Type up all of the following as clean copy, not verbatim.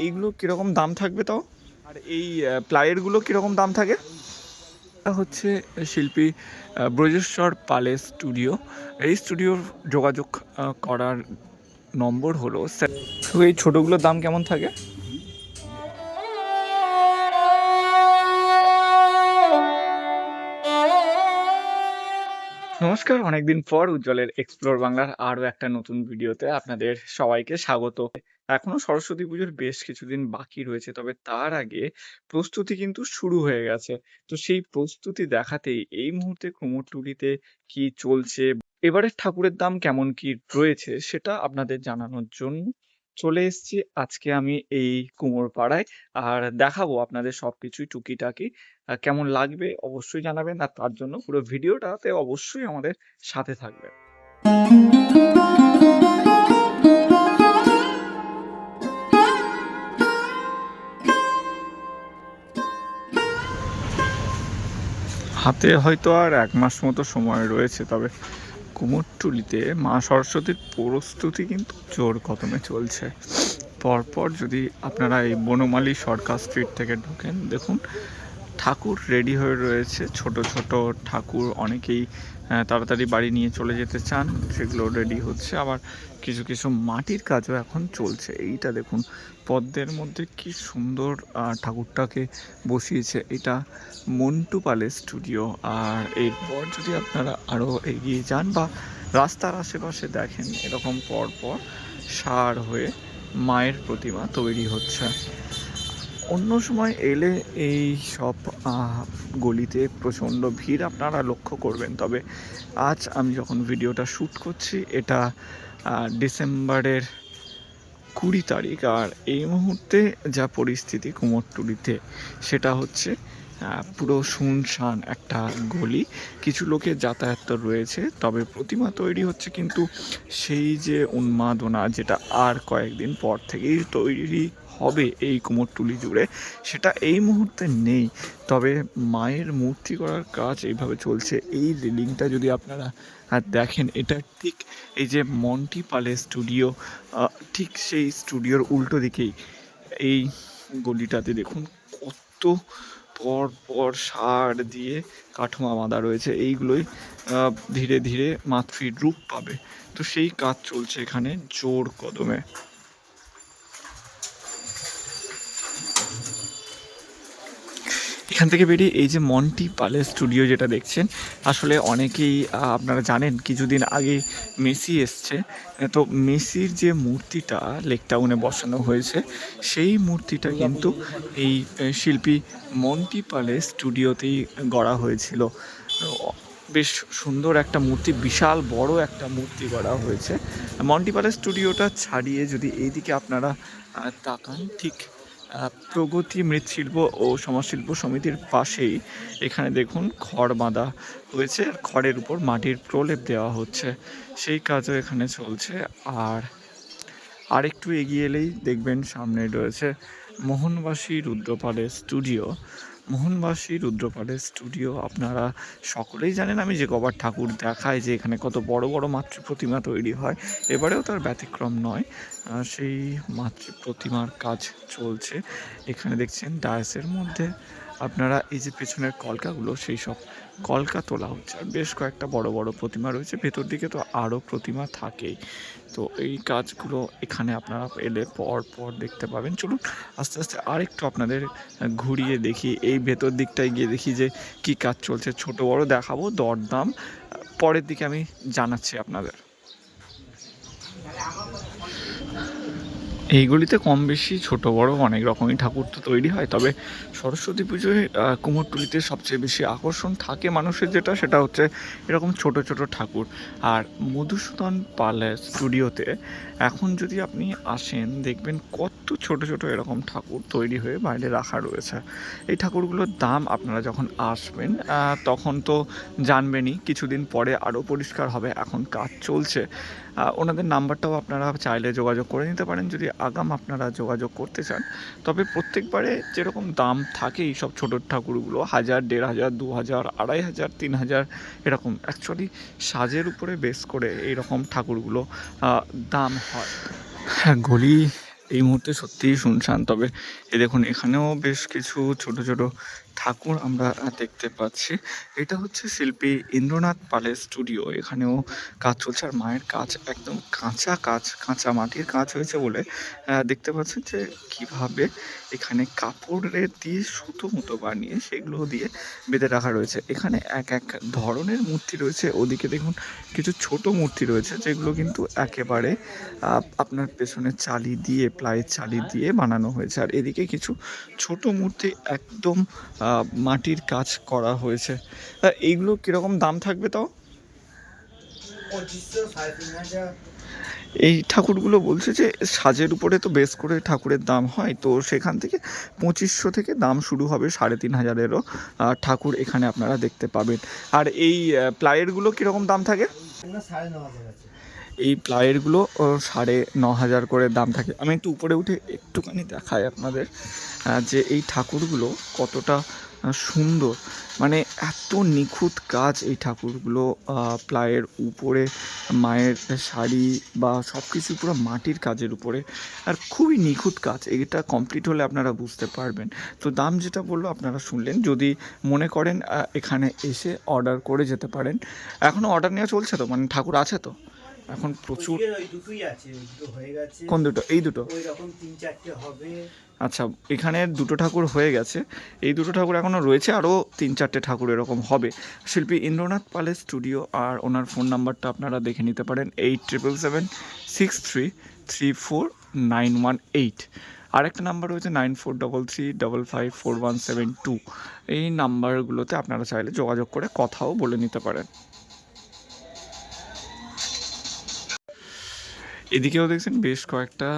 এইগুলো কীরকম দাম থাকবে তাও? আর এই প্লাইয়েরগুলো কীরকম দাম থাকে? এটা হচ্ছে শিল্পী ব্রজেশ্বর পালের স্টুডিও। এই স্টুডিওর যোগাযোগ করার নম্বর হলো তো এই ছোটোগুলোর দাম কেমন থাকে? নমস্কার, অনেকদিন পর উজ্জ্বলের এক্সপ্লোর বাংলার আরও একটা নতুন ভিডিওতে আপনাদের সবাইকে স্বাগত। এখনো সরস্বতী পুজোর বেশ কিছুদিন বাকি রয়েছে, তবে তার আগে প্রস্তুতি কিন্তু শুরু হয়ে গেছে। তো সেই প্রস্তুতি দেখাতেই এই মুহূর্তে কুমোরটুলিতে কি চলছে, এবারের ঠাকুরের দাম কেমন কি রয়েছে সেটা আপনাদের জানানোর জন্য চলে এসেছি আজকে আমি এই কুমোরপাড়ায়। আর দেখাবো আপনাদের সবকিছুই টুকিটাকি। কেমন লাগবে অবশ্যই জানাবেন, আর তার জন্য পুরো ভিডিওটাতে অবশ্যই আমাদের সাথে থাকবেন। হাতে হয়তো আর 1 মাস মতো সময় রয়েছে, তবে কুমোরটুলিতে মা সরস্বতীর প্রস্তুতি কিন্তু জোর কদমে চলছে। পরপর যদি আপনারা এই বনমালী সরকার স্ট্রিট থেকে ঢোকেন, দেখুন ঠাকুর রেডি হয়ে রয়েছে। ছোট ছোট ঠাকুর অনেকেই তাড়াতাড়ি বাড়ি নিয়ে চলে যেতে চান, সেগুলো রেডি হচ্ছে। আবার কিছু কিছু মাটির কাজও এখন চলছে। এইটা দেখুন পদ্মের মধ্যে কি সুন্দর ঠাকুরটাকে বসিয়েছে। এটা মন্টু পালের স্টুডিও। আর এরপর যদি আপনারা আরও এগিয়ে যান বা রাস্তার আশেপাশে দেখেন, এরকম পরপর সার হয়ে মায়ের প্রতিমা তৈরি হচ্ছে। অন্য সময় এলে এই সব গলিতে প্রচণ্ড ভিড় আপনারা লক্ষ্য করবেন, তবে আজ আমি যখন ভিডিওটা শ্যুট করছি এটা ডিসেম্বরের 20 তারিখ। আর এই মুহূর্তে যা পরিস্থিতি কুমোরটুলিতে সেটা হচ্ছে পুরো শুনশান একটা গলি। কিছু লোকের যাতায়াত তো রয়েছে, তবে প্রতিমা তৈরি হচ্ছে, কিন্তু সেই যে উন্মাদনা যেটা আর কয়েকদিন পর থেকেই তৈরি হবে এই কুমোরটুলি জুড়ে, সেটা এই মুহূর্তে নেই। তবে মায়ের মূর্তি করার কাজ এইভাবে চলছে। এই রিলিংটা যদি আপনারা দেখেন, এটা ঠিক এই যে মন্টি পালের স্টুডিও, ঠিক সেই স্টুডিওর উল্টো দিকেই এই গলিটাতে দেখুন কত পর পর সার দিয়ে কাঠামো বাঁধা রয়েছে। এইগুলোই ধীরে ধীরে মাতৃর রূপ পাবে। তো সেই কাজ চলছে এখানে জোর কদমে। এখান থেকে বেরিয়ে এই যে মন্টি পালের স্টুডিও যেটা দেখছেন, আসলে অনেকেই আপনারা জানেন কিছুদিন আগে মেসি এসছে। তো মেসির যে মূর্তিটা লেক টাউনে বসানো হয়েছে, সেই মূর্তিটা কিন্তু এই শিল্পী মন্টি পালের স্টুডিওতেই গড়া হয়েছিল। বেশ সুন্দর একটা মূর্তি, বিশাল বড় একটা মূর্তি গড়া হয়েছে। মন্টি পালের স্টুডিওটা ছাড়িয়ে যদি এইদিকে আপনারা তাকান, ঠিক প্রগতি মৃৎশিল্প ও সমাজশিল্প সমিতির পাশেই এখানে দেখুন খড় বাঁধা হয়েছে, আর খড়ের উপর মাটির প্রলেপ দেওয়া হচ্ছে, সেই কাজও এখানে চলছে। আর একটু এগিয়ে এলেই দেখবেন সামনে রয়েছে মোহনবাসী রুদ্রপালের স্টুডিও। মোহনবাসী রুদ্রপালের স্টুডিও আপনারা সকলেই জানেন, আমি যে কবার ঠাকুর দেখাই যে এখানে কত বড় বড় মাতৃ প্রতিমা তৈরি হয়, এবারেও তার ব্যতিক্রম নয়। সেই মাতৃ প্রতিমার কাজ চলছে। এখানে দেখছেন ডায়াসের মধ্যে আপনারা এই যে পেছনের কলকাগুলো, সেই সব কলকা তোলা হচ্ছে। আর বেশ কয়েকটা বড় বড় প্রতিমা রয়েছে, ভেতর দিকে তো আরও প্রতিমা থাকেই। তো এই কাজগুলো এখানে আপনারা এলে পর পর দেখতে পাবেন। চলুন আস্তে আস্তে আরেকটু আপনাদের ঘুরিয়ে দেখি, এই ভেতর দিকটায় গিয়ে দেখি যে কি কাজ চলছে। ছোট বড় দেখাবো, দরদাম পরের দিকে আমি জানাচ্ছি আপনাদের। এইগুলিতে কম বেশি ছোট বড় অনেক রকমই ঠাকুর তো তৈরি হয়, তবে সরস্বতী পুজোয় কুমোরটুলিতে সবচেয়ে বেশি আকর্ষণ থাকে মানুষের, যেটা সেটা হচ্ছে এরকম ছোট ছোট ঠাকুর। আর মধুসূদন পালের স্টুডিওতে এখন যদি আপনি আসেন, দেখবেন কত ছোট ছোট এরকম ঠাকুর তৈরি হয়ে বাইরে রাখা রয়েছে। এই ঠাকুরগুলোর দাম আপনারা যখন আসবেন তখন তো জানবেনই, কিছুদিন পরে আরও পরিষ্কার হবে, এখন কাজ চলছে। ওনাদের নাম্বারটাও আপনারা চাইলে যোগাযোগ করে নিতে পারেন যদি আগাম আপনারা যোগাযোগ করতে চান। তবে প্রত্যেকবারে যেরকম দাম থাকে এই সব ছোটো ঠাকুরগুলো 1000, 1500, 2000, 2500, 3000 এরকম, অ্যাকচুয়ালি সাজের উপরে বেস করে এইরকম ঠাকুরগুলো দাম হয়। হ্যাঁ, গলি এই মুহূর্তে সত্যিই শুনশান। তবে এই দেখুন এখানেও বেশ কিছু ছোট ছোট ঠাকুর আমরা দেখতে পাচ্ছি। এটা হচ্ছে শিল্পী ইন্দ্রনাথ পালের স্টুডিও। এখানেও কাজ চলছে, আর মায়ের কাজ একদম কাঁচা কাজ, কাঁচা মাটির কাজ হয়েছে বলে দেখতে পাচ্ছেন যে কিভাবে এখানে কাপড়ের দিয়ে সুতো মতো বানিয়ে সেগুলো দিয়ে বেঁধে রাখা রয়েছে। এখানে এক এক ধরনের মূর্তি রয়েছে। ওদিকে দেখুন কিছু ছোট মূর্তি রয়েছে যেগুলো কিন্তু একেবারে আপনার পেছনে চালি দিয়ে, প্লাইয়ের চালি দিয়ে বানানো হয়েছে। আর এদিকে কিছু ছোট মূর্তি একদম মাটির কাজ করা হয়েছে। এইগুলো কীরকম দাম থাকবে তাও? 2500 3,500। এই ঠাকুরগুলো বলছে যে সাজের উপরে তো বেশ করে ঠাকুরের দাম হয়, তো সেখান থেকে 2500 থেকে দাম শুরু হবে, 3,500-এরও ঠাকুর এখানে আপনারা দেখতে পাবেন। আর এই প্লাইয়েরগুলো কীরকম দাম থাকে? 9,500 আছে। এই প্লাইয়েরগুলো 9,500 করে দাম থাকে। আমি একটু উপরে উঠে একটুখানি দেখাই আপনাদের যে এই ঠাকুরগুলো কতটা সুন্দর, মানে এত নিখুঁত কাজ এই ঠাকুরগুলো। প্লাইয়ের উপরে মায়ের শাড়ি বা সব কিছু পুরো মাটির কাজের উপরে, আর খুবই নিখুঁত কাজ। এটা কমপ্লিট হলে আপনারা বুঝতে পারবেন। তো দাম যেটা বললো আপনারা শুনলেন। যদি মনে করেন এখানে এসে অর্ডার করে যেতে পারেন। এখনও অর্ডার নেওয়া চলছে তো, মানে ঠাকুর আছে তো এখন প্রচুর? ওই দুটোই আছে, ওই দুটো হয়ে গেছে। কোন দুটো? এই দুটো? ওই রকম 3-4টে হবে। আচ্ছা, এখানে দুটো ঠাকুর হয়ে গেছে, এই দুটো ঠাকুর এখনও রয়েছে, আরও 3-4টে ঠাকুর এরকম হবে। শিল্পী ইন্দ্রনাথ পালের স্টুডিও, আর ওনার ফোন নাম্বারটা আপনারা দেখে নিতে পারেন 8777633491 আরেকটা নাম্বার রয়েছে 9433554172। এই নাম্বারগুলোতে আপনারা চাইলে যোগাযোগ করে কথাও বলে নিতে পারেন। এদিকেও দেখছেন বেশ কয়েকটা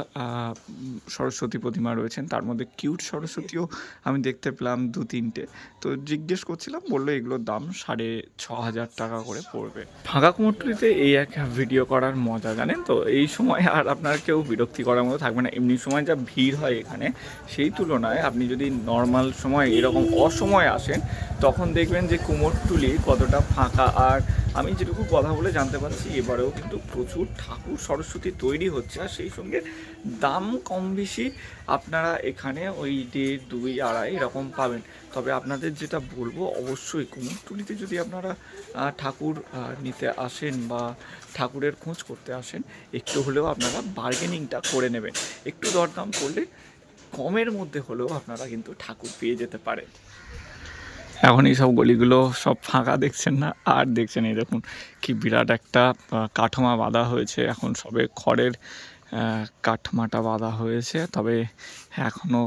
সরস্বতী প্রতিমা রয়েছেন, তার মধ্যে কিউট সরস্বতীও আমি দেখতে পেলাম 2-3টে। তো জিজ্ঞেস করছিলাম, বললো এগুলোর দাম 6,500 টাকা করে পড়বে। ফাঁকা কুমোরটুলিতে এই এক ভিডিও করার মজা জানেন তো, এই সময় আর আপনার কেউ বিরক্তি করার মতো থাকবে না। এমনি সময় যা ভিড় হয় এখানে, সেই তুলনায় আপনি যদি নর্মাল সময় এরকম অসময়ে আসেন তখন দেখবেন যে কুমোরটুলি কতটা ফাঁকা। আর আমি যেটুকু কথা বলে জানতে পারছি এবারেও কিন্তু প্রচুর ঠাকুর সরস্বতী তৈরি হচ্ছে, আর সেই সঙ্গে দাম কম বেশি আপনারা এখানে ওই 1.5, 2, 2.5 এরকম পাবেন। তবে আপনাদের যেটা বলবো, অবশ্যই কুমোরটুলিতে যদি আপনারা ঠাকুর নিতে আসেন বা ঠাকুরের খোঁজ করতে আসেন, একটু হলেও আপনারা বার্গেনিংটা করে নেবেন। একটু দরদাম করলে কমের মধ্যে হলেও আপনারা কিন্তু ঠাকুর পেয়ে যেতে পারেন। এখন এই সব গলিগুলো সব ফাঁকা দেখছেন না, আর দেখছেন এই দেখুন কি বিরাট একটা কাঠামো বাঁধা হয়েছে। এখন সবে খড়ের কাঠমাটা বাঁধা হয়েছে, তবে এখনও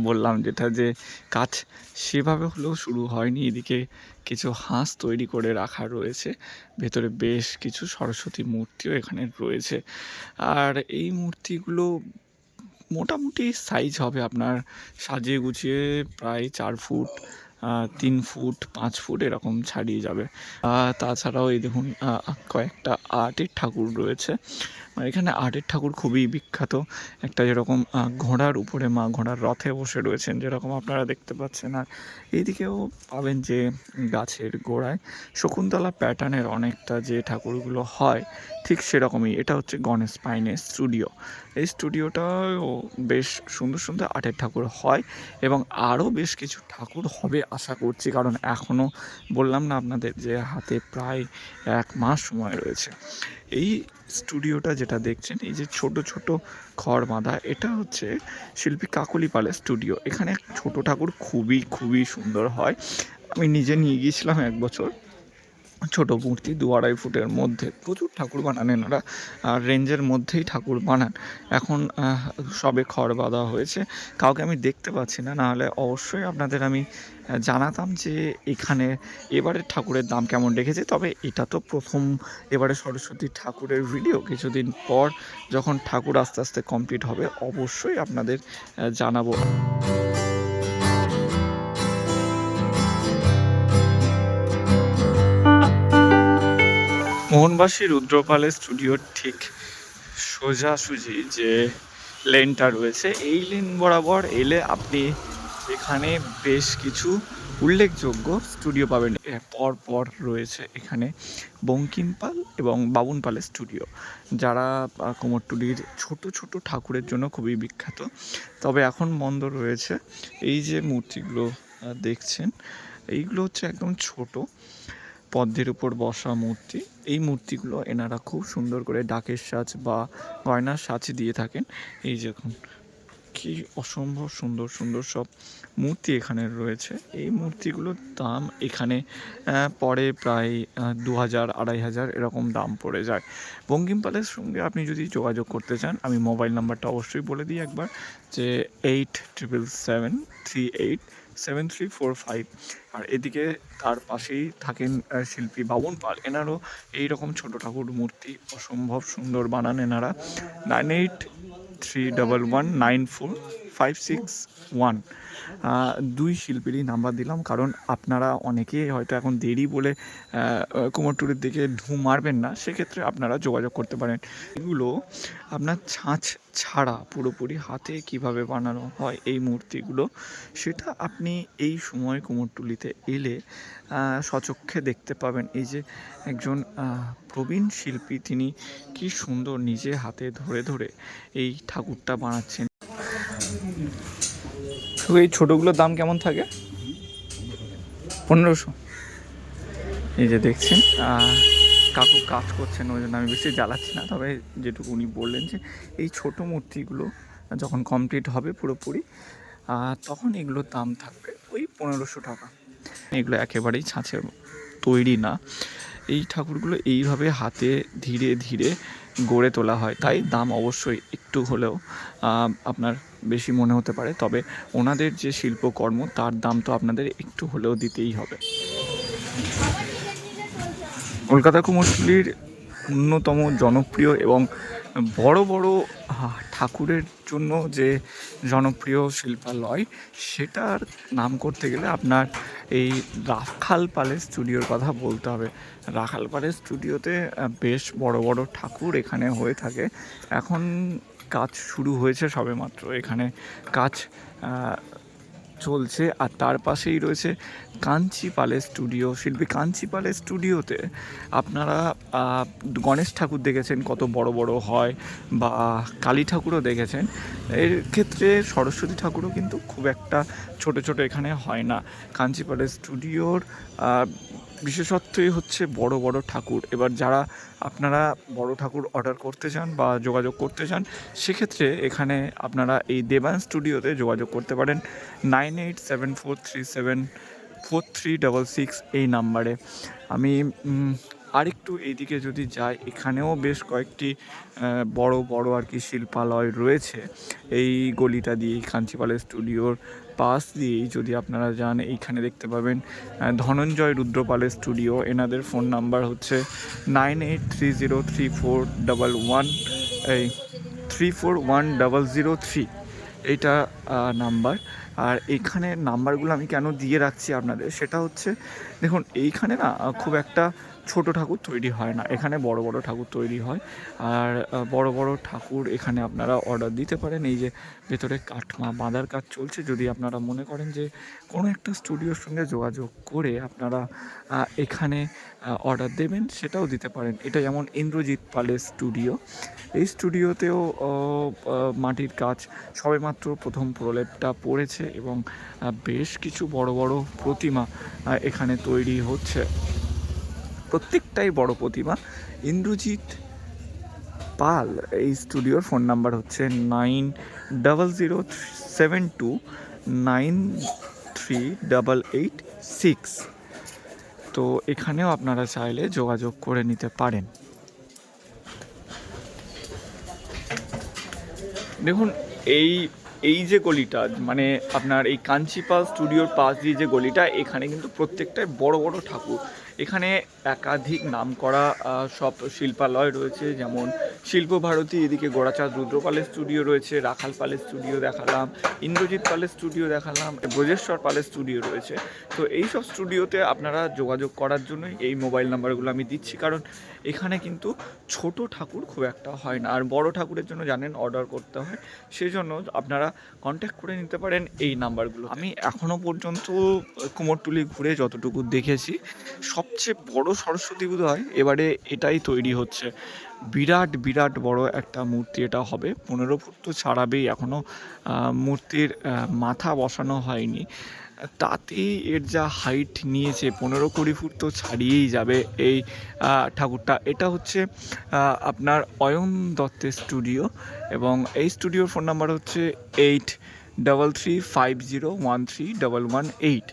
বললাম যেটা যে কাজ সেভাবে হলেও শুরু হয়নি। এদিকে কিছু হাঁস তৈরি করে রাখা রয়েছে, ভেতরে বেশ কিছু সরস্বতী মূর্তিও এখানে রয়েছে। আর এই মূর্তিগুলো মোটামুটি সাইজ হবে আপনার সাজিয়ে গুছিয়ে প্রায় 4 ফুট, 3 ফুট, 5 ফুট এরকম ছাড়িয়ে যাবে। তাছাড়াও এই দেখুন কয়েকটা আর্টের ঠাকুর রয়েছে। এখানে আর্টের ঠাকুর খুবই বিখ্যাত। একটা যেরকম ঘোড়ার উপরে মা ঘোড়ার রথে বসে রয়েছেন, যেরকম আপনারা দেখতে পাচ্ছেন। আর এইদিকেও পাবেন যে গাছের গোড়ায় শকুন্তলা প্যাটার্নের অনেকটা যে ঠাকুরগুলো হয় ঠিক সেরকমই। এটা হচ্ছে গণেশ পাইনের স্টুডিও। এই স্টুডিওটাও বেশ সুন্দর সুন্দর আর্টের ঠাকুর হয়, এবং আরও বেশ কিছু ঠাকুর হবে আশা করছি, কারণ এখনও বললাম না আপনাদের যে হাতে প্রায় 1 মাস সময় রয়েছে। এই স্টুডিওটা যেটা দেখছেন, এই যে ছোট ছোট খড় বাঁধা, এটা হচ্ছে শিল্পী কাকলি পালের স্টুডিও। এখানে ছোট ঠাকুর খুবই খুবই সুন্দর হয়। আমি নিজে নিয়ে গিয়েছিলাম 1 বছর। ছোটো মূর্তি 2-2.5 ফুটের মধ্যে প্রচুর ঠাকুর বানান এনারা, আর রেঞ্জের মধ্যেই ঠাকুর বানান। এখন সবে খড় বাঁধা হয়েছে, কাউকে আমি দেখতে পাচ্ছি না, নাহলে অবশ্যই আপনাদের আমি জানাতাম যে এখানে এবারের ঠাকুরের দাম কেমন রেখেছে। তবে এটা তো প্রথম এবারে সরস্বতী ঠাকুরের ভিডিও। কিছুদিন পর যখন ঠাকুর আস্তে আস্তে কমপ্লিট হবে, অবশ্যই আপনাদের জানাবো। মোহনবাসী রুদ্রপালের স্টুডিওর ঠিক সোজাসুজি যে লেনটা রয়েছে, এই লেন বরাবর এলে আপনি এখানে বেশ কিছু উল্লেখযোগ্য স্টুডিও পাবেন। পর পর রয়েছে এখানে বঙ্কিম পাল এবং বাবুন পালের স্টুডিও, যারা কুমোরটুলির ছোট ছোট ঠাকুরের জন্য খুবই বিখ্যাত। তবে এখন বন্ধ রয়েছে। এই যে মূর্তিগুলো দেখছেন, এইগুলো হচ্ছে একদম ছোট পদ্মের উপর বসা মূর্তি। এই মূর্তিগুলো এনারা খুব সুন্দর করে ডাকের সাজ বা গয়নার সাজ দিয়ে থাকেন। এই দেখুন কি অসম্ভব সুন্দর সুন্দর সব মূর্তি এখানে রয়েছে। এই মূর্তিগুলোর দাম এখানে পড়ে প্রায় 2000 2500 এরকম দাম পড়ে যায়। বঙ্কিম পালের সঙ্গে আপনি যদি যোগাযোগ করতে চান, আমি মোবাইল নাম্বারটা অবশ্যই বলে দিই একবার, যে 8777387345। আর এদিকে তার পাশেই থাকেন শিল্পী বাবুন পাল। এনারও এইরকম ছোট ঠাকুর মূর্তি অসম্ভব সুন্দর বানান এনারা। 9831194561। দুই শিল্পীরই নাম্বার দিলাম, কারণ আপনারা অনেকেই হয়তো এখন দেরি বলে কুমোরটুলির দিকে ঢু মারবেন না, সেক্ষেত্রে আপনারা যোগাযোগ করতে পারেন। এগুলো আপনার ছাঁচ ছাড়া পুরোপুরি হাতে কিভাবে বানানো হয় এই মূর্তিগুলো, সেটা আপনি এই সময় কুমোরটুলিতে এলে স্বচক্ষে দেখতে পাবেন। এই যে একজন প্রবীণ শিল্পী, তিনি কি সুন্দর নিজে হাতে ধরে ধরে এই ঠাকুরটা বানাচ্ছেন। তো এই ছোটোগুলোর দাম কেমন থাকে? 1500। এই যে দেখছেন কাকু কাজ করছেন, ওই জন্য আমি বেশি জ্বালাচ্ছি না। তবে যেটুকু উনি বললেন যে এই ছোটো মূর্তিগুলো যখন কমপ্লিট হবে পুরোপুরি, তখন এগুলোর দাম থাকবে ওই 1500 টাকা। এগুলো একেবারেই ছাঁচের তৈরি না। এই ঠাকুরগুলো এইভাবে হাতে ধীরে ধীরে গড়ে তোলা হয়, তাই দাম অবশ্যই একটু হলেও আপনার বেশি মনে হতে পারে। তবে ওনাদের যে শিল্পকর্ম, তার দাম তো আপনাদের একটু হলেও দিতেই হবে। কলকাতা কুমোরটুলির অন্যতম জনপ্রিয় এবং বড় বড় ঠাকুরের জন্য যে জনপ্রিয় শিল্পালয়, সেটার নাম করতে গেলে আপনার এই রাখাল পালের স্টুডিওর কথা বলতে হবে। রাখাল পালের স্টুডিওতে বেশ বড় বড় ঠাকুর এখানে হয়ে থাকে। এখন কাজ শুরু হয়েছে সবেমাত্র, এখানে কাজ চলছে। আর তার পাশেই রয়েছে কাঞ্চি পালের স্টুডিও। শিল্পী কাঞ্চি পালের স্টুডিওতে আপনারা গণেশ ঠাকুর দেখেছেন কত বড় বড় হয়, বা কালী ঠাকুরও দেখেছেন। এর ক্ষেত্রে সরস্বতী ঠাকুরও কিন্তু খুব একটা ছোট ছোট এখানে হয় না। কাঞ্চি পালের স্টুডিওর বিশেষত্বই হচ্ছে বড় বড় ঠাকুর। এবার যারা আপনারা বড় ঠাকুর অর্ডার করতে চান বা যোগাযোগ করতে চান, সেক্ষেত্রে এখানে আপনারা এই দেবান স্টুডিওতে যোগাযোগ করতে পারেন 9874374366 এই নাম্বারে। আমি আরেকটু এইদিকে যদি যাই, এখানেও বেশ কয়েকটি বড় বড় আর কি শিল্পালয় রয়েছে। এই গলিটা দিয়েই কাঞ্চিপালের স্টুডিওর পাশ দিয়েই যদি আপনারা যান, এইখানে দেখতে পাবেন ধনঞ্জয় রুদ্রপালের স্টুডিও। এনাদের ফোন নাম্বার হচ্ছে 98303411 এইটা নাম্বার। আর এইখানে নাম্বারগুলো আমি কেন দিয়ে রাখছি আপনাদের, সেটা হচ্ছে দেখুন, এইখানে না খুব একটা ছোট ঠাকুর তৈরি হয় না, এখানে বড় বড় ঠাকুর তৈরি হয়। আর বড় বড় ঠাকুর এখানে আপনারা অর্ডার দিতে পারেন। এই যে ভেতরে কাঠমা বাঁধার কাজ চলছে, যদি আপনারা মনে করেন যে কোনো একটা স্টুডিওর সঙ্গে যোগাযোগ করে আপনারা এখানে অর্ডার দেবেন, সেটাও দিতে পারেন। এটা যেমন ইন্দ্রজিৎ পালের স্টুডিও। এই স্টুডিওতেও মাটির কাজ সবেমাত্র প্রথম প্রলেপটা পড়েছে এবং বেশ কিছু বড় বড় প্রতিমা এখানে তৈরি হচ্ছে। প্রত্যেকটাই বড় প্রতিমা। ইন্দ্রজিৎ পাল এই স্টুডিওর ফোন নাম্বার হচ্ছে 900272938886। তো এখানেও আপনারা চাইলে যোগাযোগ করে নিতে পারেন। দেখুন, এই এই যে গলিটা, মানে আপনার এই কাঞ্চিপাল স্টুডিওর পাশ দিয়ে যে গলিটা, এখানে কিন্তু প্রত্যেকটাই বড় বড় ঠাকুর। এখানে একাধিক নামকরা সব শিল্পালয় রয়েছে, যেমন শিল্পভারতী, এদিকে গোড়াচাঁদ রুদ্রপালের স্টুডিও রয়েছে, রাখাল পালের স্টুডিও দেখালাম, ইন্দ্রজিৎ পালের স্টুডিও দেখালাম, ব্রজেশ্বর পালের স্টুডিও রয়েছে। তো এই সব স্টুডিওতে আপনারা যোগাযোগ করার জন্যই এই মোবাইল নাম্বারগুলো আমি দিচ্ছি, কারণ এখানে কিন্তু ছোট ঠাকুর খুব একটা হয় না। আর বড় ঠাকুরের জন্য জানেন অর্ডার করতে হয়, সেই জন্য আপনারা কন্ট্যাক্ট করে নিতে পারেন এই নাম্বারগুলো। আমি এখনও পর্যন্ত কুমোরটুলি ঘুরে যতটুকু দেখেছি সবচেয়ে বড় সরস্বতী বোধহয় এবারে এটাই তৈরি হচ্ছে। বিরাট বিরাট বড় একটা মূর্তি এটা হবে, 15 ফুট তো ছাড়াবেই, এখনও মূর্তির মাথা বসানো হয়নি, তাতেই এর যা হাইট নিয়েছে 15-20 ফুট তো ছাড়িয়েই যাবে এই ঠাকুরটা। এটা হচ্ছে আপনার অয়ন দত্তের স্টুডিও, এবং এই স্টুডিওর ফোন নাম্বার হচ্ছে 8335013118।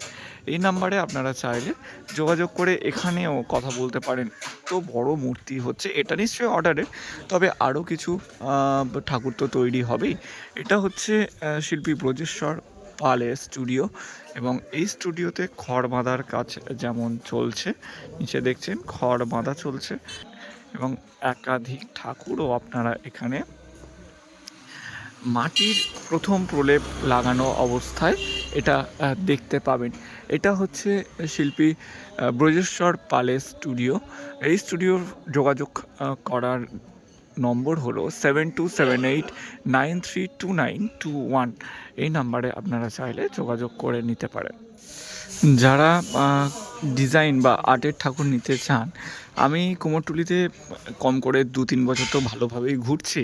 এই নাম্বারে আপনারা চাইলে যোগাযোগ করে এখানেও কথা বলতে পারেন। এত বড় মূর্তি হচ্ছে, এটা নিশ্চয়ই অর্ডারে, তবে আরও কিছু ঠাকুর তো তৈরি হবেই। এটা হচ্ছে শিল্পী ব্রজেশ্বর পালের স্টুডিও, এবং এই স্টুডিওতে খড় বাঁধার কাজ যেমন চলছে, নিচে দেখছেন খড় বাঁধা চলছে, এবং একাধিক ঠাকুরও আপনারা এখানে মাটির প্রথম প্রলেপ লাগানো অবস্থায় এটা দেখতে পাবেন। এটা হচ্ছে শিল্পী ব্রজেশ্বর পালের স্টুডিও। এই স্টুডিওর যোগাযোগ করার নম্বর হলো 7278932921। এই নাম্বারে আপনারা চাইলে যোগাযোগ করে নিতে পারেন। যারা ডিজাইন বা আর্টের ঠাকুর নিতে চান, আমি কুমোরটুলিতে কম করে 2-3 বছর তো ভালোভাবেই ঘুরছি,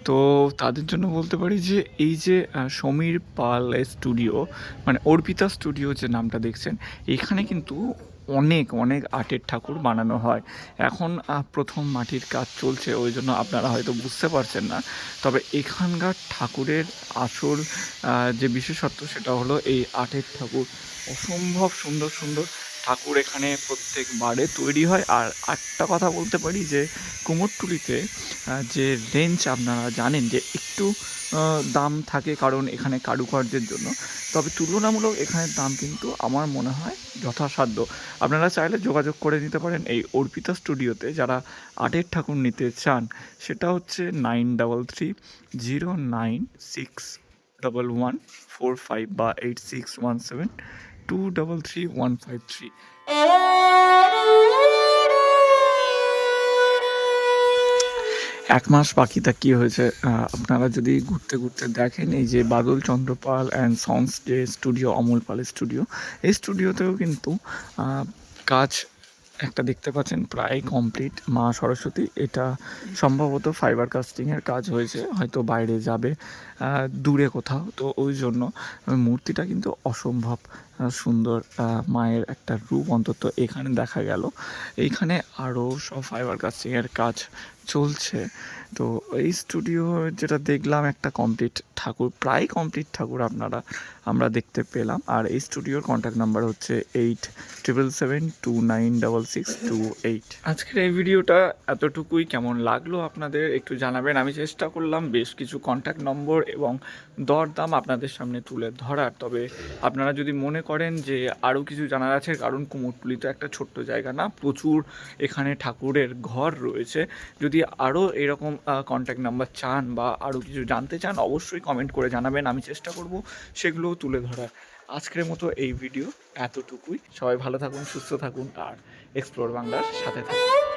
তো তাদের জন্য বলতে পারি যে এই যে সমীর পাল স্টুডিও, মানে অর্পিতা স্টুডিও যে নামটা দেখছেন, এখানে কিন্তু অনেক অনেক আর্টের ঠাকুর বানানো হয়। এখন প্রথম মাটির কাজ চলছে, ওই জন্য আপনারা হয়তো বুঝতে পারছেন না, তবে এখানকার ঠাকুরের আসল যে বিশেষত্ব সেটা হলো এই আর্টের ঠাকুর। অসম্ভব সুন্দর সুন্দর ঠাকুর এখানে প্রত্যেকবারে তৈরি হয়। আর একটা কথা বলতে পারি যে কুমোরটুলিতে যে রেঞ্জ আপনারা জানেন যে একটু দাম থাকে, কারণ এখানে কারুকার্যের জন্য, তবে তুলনামূলক এখানের দাম কিন্তু আমার মনে হয় যথাসাধ্য। আপনারা চাইলে যোগাযোগ করে নিতে পারেন এই অর্পিতা স্টুডিওতে, যারা আর্টের ঠাকুর নিতে চান। সেটা হচ্ছে 9333096145 বা 8617233153। এক মাস বাকি তা কী হয়েছে, আপনারা যদি ঘুরতে ঘুরতে দেখেন এই যে বাদল চন্দ্র পাল অ্যান্ড সন্স যে স্টুডিও, অমল পালের স্টুডিও, এই স্টুডিওতেও কিন্তু কাজ একটা দেখতে পাচ্ছেন প্রায় কমপ্লিট। মা সরস্বতী, এটা সম্ভবত ফাইবার কাস্টিংয়ের কাজ হয়েছে, হয়তো বাইরে যাবে দূরে কোথাও, তো ওই জন্য মূর্তিটা কিন্তু অসম্ভব সুন্দর। মায়ের একটা রূপ অন্তত এখানে দেখা গেল। এইখানে আরও সব ফাইবার কাস্টিংয়ের কাজ চলছে। তো এই স্টুডিও যেটা দেখলাম একটা কমপ্লিট ঠাকুর, প্রায় কমপ্লিট ঠাকুর আমরা দেখতে পেলাম। আর এই স্টুডিওর কন্ট্যাক্ট নাম্বার হচ্ছে 8777296628। আজকের এই ভিডিওটা এতটুকুই। কেমন লাগলো আপনাদের একটু জানাবেন। আমি চেষ্টা করলাম বেশ কিছু কন্ট্যাক্ট নম্বর এবং দরদাম আপনাদের সামনে তুলে ধরার, তবে আপনারা যদি মনে করেন যে আরও কিছু জানার আছে, কারণ কুমোরটুলি তো একটা ছোট্ট জায়গা না, প্রচুর এখানে ঠাকুরের ঘর রয়েছে, যদি আরও এরকম কন্ট্যাক্ট নাম্বার চান বা আরও কিছু জানতে চান, অবশ্যই কমেন্ট করে জানাবেন, আমি চেষ্টা করব সেগুলোও তুলে ধরার। আজকের মতো এই ভিডিও এতটুকুই। সবাই ভালো থাকুন, সুস্থ থাকুন, আর এক্সপ্লোর বাংলার সাথে থাকুন।